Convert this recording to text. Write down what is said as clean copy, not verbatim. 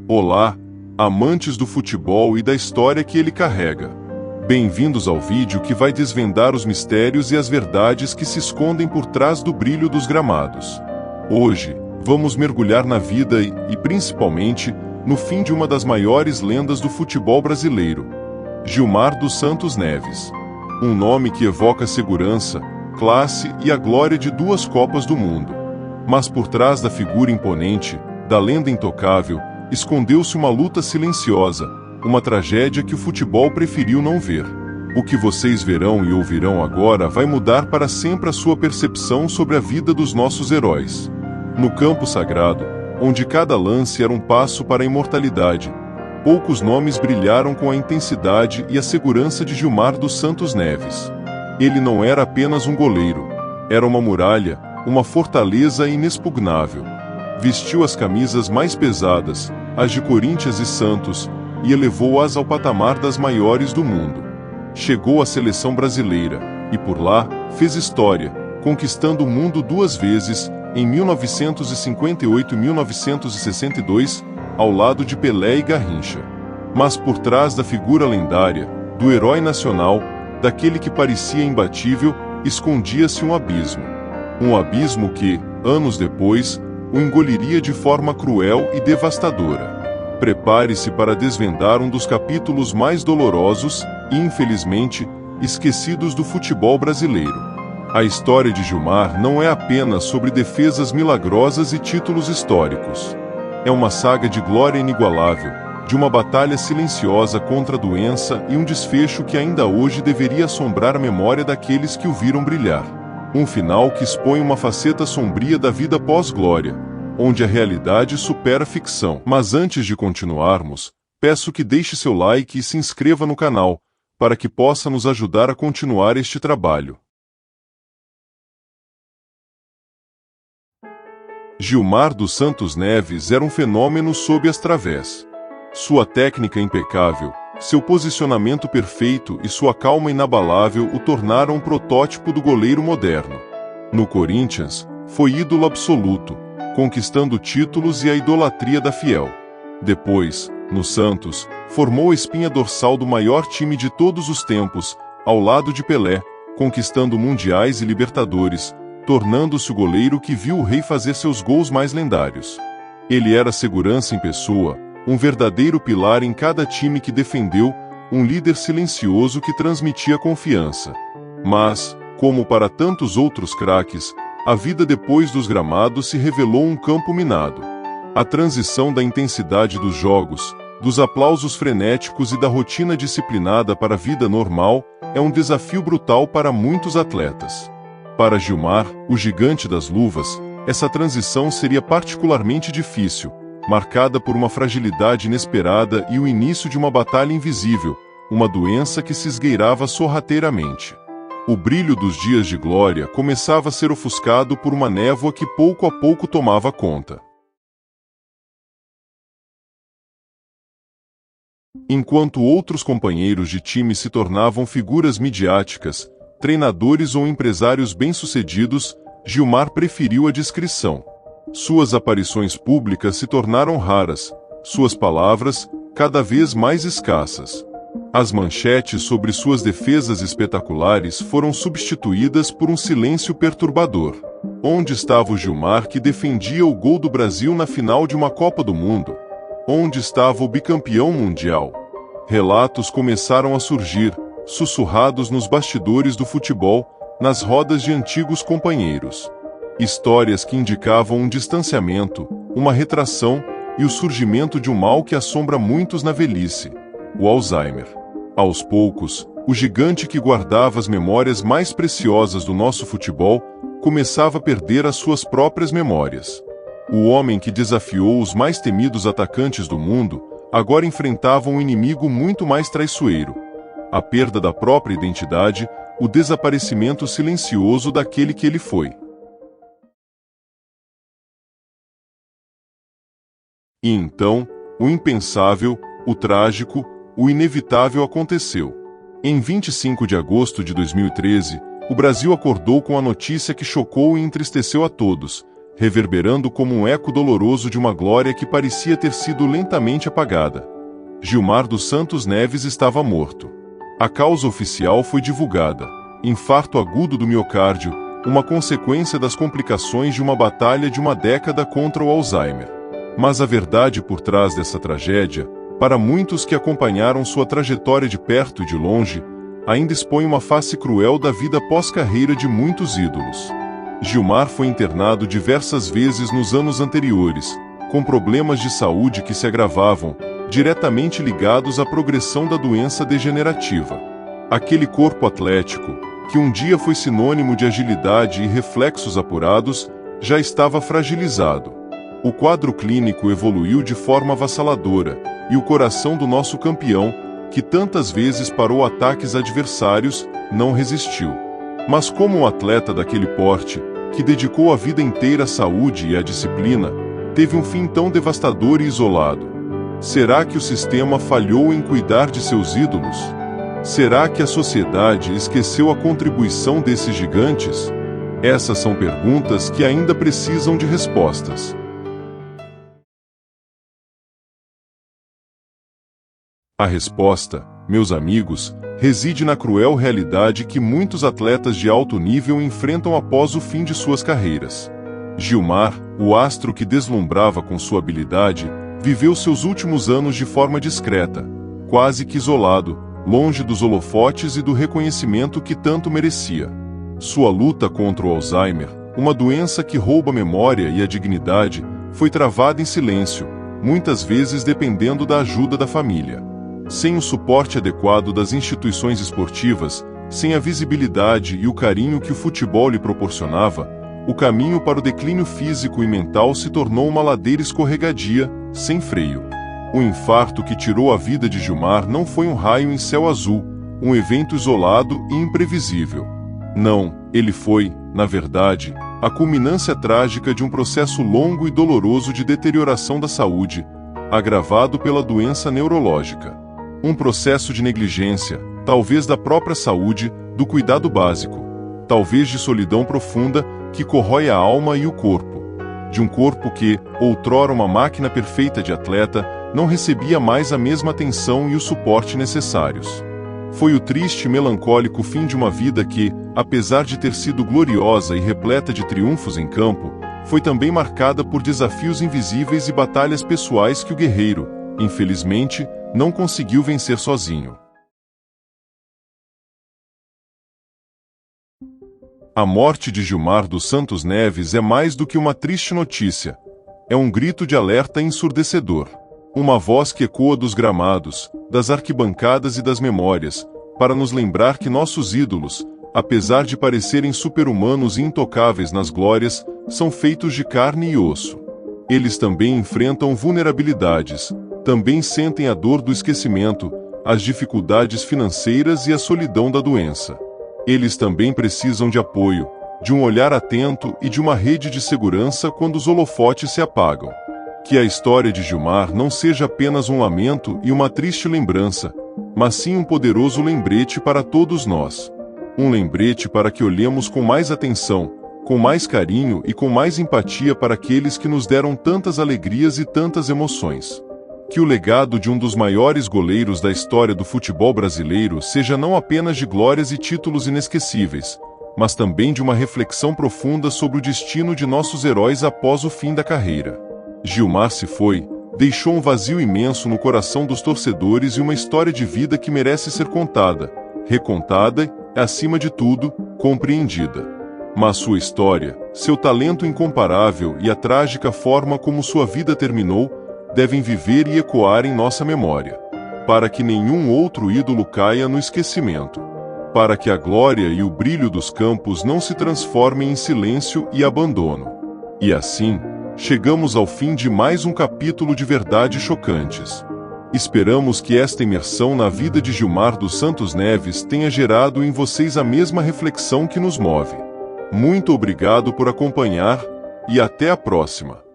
Olá, amantes do futebol e da história que ele carrega. Bem-vindos ao vídeo que vai desvendar os mistérios e as verdades que se escondem por trás do brilho dos gramados. Hoje, vamos mergulhar na vida e, principalmente, no fim de uma das maiores lendas do futebol brasileiro, Gilmar dos Santos Neves. Um nome que evoca segurança, classe e a glória de 2 Copas do Mundo. Mas por trás da figura imponente, da lenda intocável, escondeu-se uma luta silenciosa, uma tragédia que o futebol preferiu não ver. O que vocês verão e ouvirão agora vai mudar para sempre a sua percepção sobre a vida dos nossos heróis. No campo sagrado, onde cada lance era um passo para a imortalidade, poucos nomes brilharam com a intensidade e a segurança de Gilmar dos Santos Neves. Ele não era apenas um goleiro, era uma muralha, uma fortaleza inexpugnável. Vestiu as camisas mais pesadas, as de Corinthians e Santos, e elevou-as ao patamar das maiores do mundo. Chegou à seleção brasileira, e por lá, fez história, conquistando o mundo 2 vezes, em 1958 e 1962, ao lado de Pelé e Garrincha. Mas por trás da figura lendária, do herói nacional, daquele que parecia imbatível, escondia-se um abismo. Um abismo que, anos depois, o engoliria de forma cruel e devastadora. Prepare-se para desvendar um dos capítulos mais dolorosos e, infelizmente, esquecidos do futebol brasileiro. A história de Gilmar não é apenas sobre defesas milagrosas e títulos históricos. É uma saga de glória inigualável, de uma batalha silenciosa contra a doença e um desfecho que ainda hoje deveria assombrar a memória daqueles que o viram brilhar. Um final que expõe uma faceta sombria da vida pós-glória, onde a realidade supera a ficção. Mas antes de continuarmos, peço que deixe seu like e se inscreva no canal, para que possa nos ajudar a continuar este trabalho. Gilmar dos Santos Neves era um fenômeno sob as través. Sua técnica impecável, seu posicionamento perfeito e sua calma inabalável o tornaram um protótipo do goleiro moderno. No Corinthians, foi ídolo absoluto, conquistando títulos e a idolatria da fiel. Depois, no Santos, formou a espinha dorsal do maior time de todos os tempos, ao lado de Pelé, conquistando mundiais e Libertadores, tornando-se o goleiro que viu o rei fazer seus gols mais lendários. Ele era segurança em pessoa, um verdadeiro pilar em cada time que defendeu, um líder silencioso que transmitia confiança. Mas, como para tantos outros craques, a vida depois dos gramados se revelou um campo minado. A transição da intensidade dos jogos, dos aplausos frenéticos e da rotina disciplinada para a vida normal, é um desafio brutal para muitos atletas. Para Gilmar, o gigante das luvas, essa transição seria particularmente difícil, marcada por uma fragilidade inesperada e o início de uma batalha invisível, uma doença que se esgueirava sorrateiramente. O brilho dos dias de glória começava a ser ofuscado por uma névoa que pouco a pouco tomava conta. Enquanto outros companheiros de time se tornavam figuras midiáticas, treinadores ou empresários bem-sucedidos, Gilmar preferiu a discrição. Suas aparições públicas se tornaram raras, suas palavras, cada vez mais escassas. As manchetes sobre suas defesas espetaculares foram substituídas por um silêncio perturbador. Onde estava o Gilmar que defendia o gol do Brasil na final de uma Copa do Mundo? Onde estava o bicampeão mundial? Relatos começaram a surgir, sussurrados nos bastidores do futebol, nas rodas de antigos companheiros. Histórias que indicavam um distanciamento, uma retração e o surgimento de um mal que assombra muitos na velhice, o Alzheimer. Aos poucos, o gigante que guardava as memórias mais preciosas do nosso futebol começava a perder as suas próprias memórias. O homem que desafiou os mais temidos atacantes do mundo agora enfrentava um inimigo muito mais traiçoeiro: a perda da própria identidade, o desaparecimento silencioso daquele que ele foi. E então, o impensável, o trágico, o inevitável aconteceu. Em 25 de agosto de 2013, o Brasil acordou com a notícia que chocou e entristeceu a todos: reverberando como um eco doloroso de uma glória que parecia ter sido lentamente apagada. Gilmar dos Santos Neves estava morto. A causa oficial foi divulgada: infarto agudo do miocárdio, uma consequência das complicações de uma batalha de uma década contra o Alzheimer. Mas a verdade por trás dessa tragédia, para muitos que acompanharam sua trajetória de perto e de longe, ainda expõe uma face cruel da vida pós-carreira de muitos ídolos. Gilmar foi internado diversas vezes nos anos anteriores, com problemas de saúde que se agravavam, diretamente ligados à progressão da doença degenerativa. Aquele corpo atlético, que um dia foi sinônimo de agilidade e reflexos apurados, já estava fragilizado. O quadro clínico evoluiu de forma avassaladora, e o coração do nosso campeão, que tantas vezes parou ataques adversários, não resistiu. Mas como um atleta daquele porte, que dedicou a vida inteira à saúde e à disciplina, teve um fim tão devastador e isolado? Será que o sistema falhou em cuidar de seus ídolos? Será que a sociedade esqueceu a contribuição desses gigantes? Essas são perguntas que ainda precisam de respostas. A resposta, meus amigos, reside na cruel realidade que muitos atletas de alto nível enfrentam após o fim de suas carreiras. Gilmar, o astro que deslumbrava com sua habilidade, viveu seus últimos anos de forma discreta, quase que isolado, longe dos holofotes e do reconhecimento que tanto merecia. Sua luta contra o Alzheimer, uma doença que rouba a memória e a dignidade, foi travada em silêncio, muitas vezes dependendo da ajuda da família. Sem o suporte adequado das instituições esportivas, sem a visibilidade e o carinho que o futebol lhe proporcionava, o caminho para o declínio físico e mental se tornou uma ladeira escorregadia, sem freio. O infarto que tirou a vida de Gilmar não foi um raio em céu azul, um evento isolado e imprevisível. Não, ele foi, na verdade, a culminância trágica de um processo longo e doloroso de deterioração da saúde, agravado pela doença neurológica. Um processo de negligência, talvez da própria saúde, do cuidado básico, talvez de solidão profunda que corrói a alma e o corpo. De um corpo que, outrora uma máquina perfeita de atleta, não recebia mais a mesma atenção e o suporte necessários. Foi o triste e melancólico fim de uma vida que, apesar de ter sido gloriosa e repleta de triunfos em campo, foi também marcada por desafios invisíveis e batalhas pessoais que o guerreiro, infelizmente, não conseguiu vencer sozinho. A morte de Gilmar dos Santos Neves é mais do que uma triste notícia. É um grito de alerta ensurdecedor. Uma voz que ecoa dos gramados, das arquibancadas e das memórias, para nos lembrar que nossos ídolos, apesar de parecerem super-humanos e intocáveis nas glórias, são feitos de carne e osso. Eles também enfrentam vulnerabilidades, também sentem a dor do esquecimento, as dificuldades financeiras e a solidão da doença. Eles também precisam de apoio, de um olhar atento e de uma rede de segurança quando os holofotes se apagam. Que a história de Gilmar não seja apenas um lamento e uma triste lembrança, mas sim um poderoso lembrete para todos nós. Um lembrete para que olhemos com mais atenção, com mais carinho e com mais empatia para aqueles que nos deram tantas alegrias e tantas emoções. Que o legado de um dos maiores goleiros da história do futebol brasileiro seja não apenas de glórias e títulos inesquecíveis, mas também de uma reflexão profunda sobre o destino de nossos heróis após o fim da carreira. Gilmar se foi, deixou um vazio imenso no coração dos torcedores e uma história de vida que merece ser contada, recontada e, acima de tudo, compreendida. Mas sua história, seu talento incomparável e a trágica forma como sua vida terminou, devem viver e ecoar em nossa memória, para que nenhum outro ídolo caia no esquecimento, para que a glória e o brilho dos campos não se transformem em silêncio e abandono. E assim, chegamos ao fim de mais um capítulo de verdades chocantes. Esperamos que esta imersão na vida de Gilmar dos Santos Neves tenha gerado em vocês a mesma reflexão que nos move. Muito obrigado por acompanhar e até a próxima.